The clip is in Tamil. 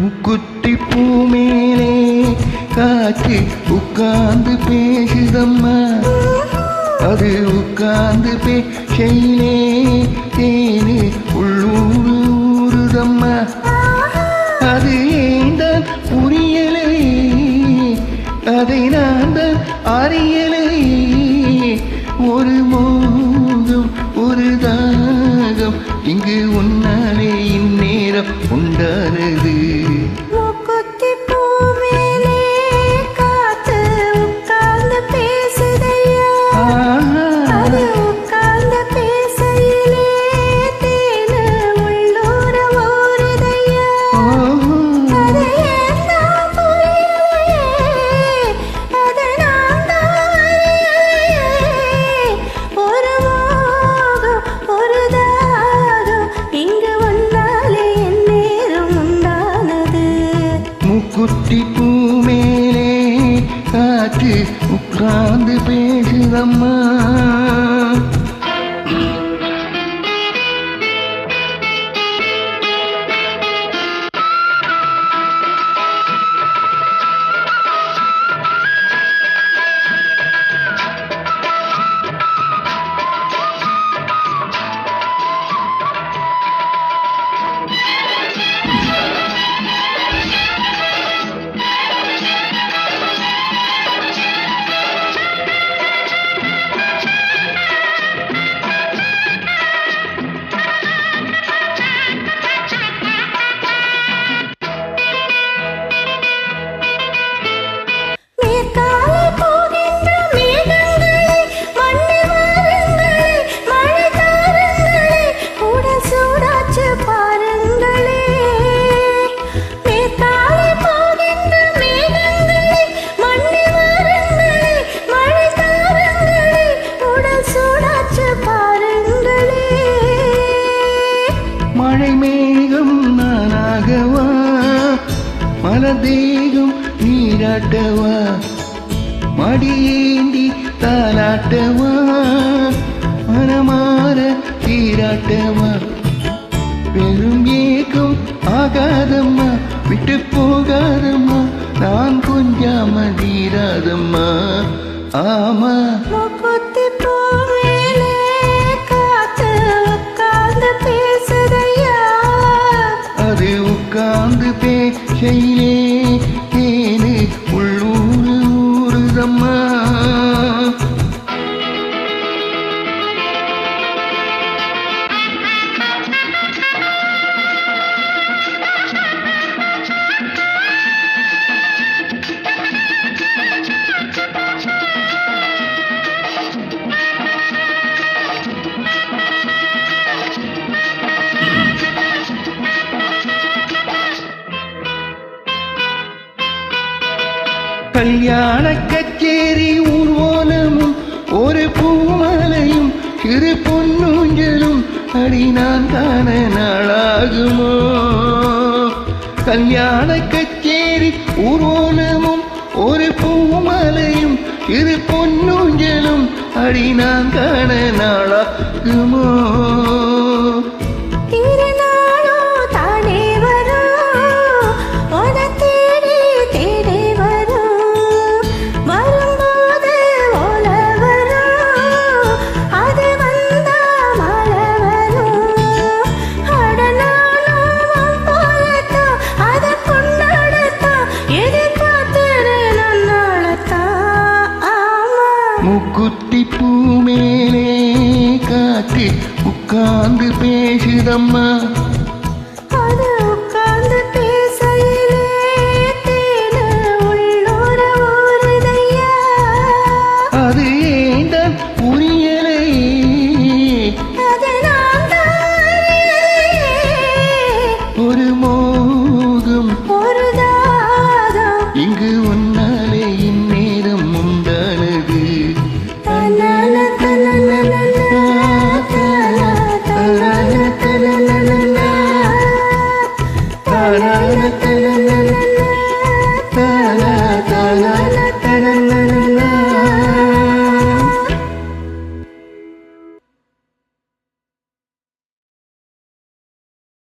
முக்குத்தி பூ மேலே காற்று உட்கார்ந்து பேசுதம்மா, அது உட்கார்ந்து பேசையிலே தேனு உள்ளூர் ஊறுதம்மா. அது ஏந்தான் புரியலை, அதை நான் தான் அறியலை. ஒரு மோகம் ஒரு தாகம் இங்கு உன்னாலே இந்நேரம் உண்டானது. குட்டி பூ மேலே காற்று உட்கார்ந்து பேசுதம்மா. மழை மேகம் நானாகவா, மலதேகம் நீராட்டவா, மடியேந்தி தாலாட்டவா, மனமாற தீராட்டவா. பெரும் ஏக்கம் ஆகாதம்மா, விட்டு போகாதம்மா, நான் கொஞ்சாம தீராதம்மா. ஆமா அது உட்கார்ந்து பேசையிலே தேனு உள்ளூர் ஊறுதம்மா. கல்யாண கச்சேரி ஊர்வலமும் ஒரு பூமாலையும் சிறு பொன்னூஞ்சலும் அடி நான் காண நாளாகுமோ. கல்யாண கச்சேரி ஊர்வலமும் ஒரு பூமாலையும் சிறு பொன்னூஞ்சலும் அடி நான் காண நாளாகுமோ. முக்குத்தி பூ மேலே காற்று உட்கார்ந்து பேசுதம்மா, அது உட்கார்ந்து பேசையிலே தேனு உள்ளூர ஊறுதையா. அது ஏந்தான் புரியலை, அது நான் ஒரு மோகம் ஒரு தாகம் இங்கு உன்னாலே இந்நேரம் உண்டானது. la la la la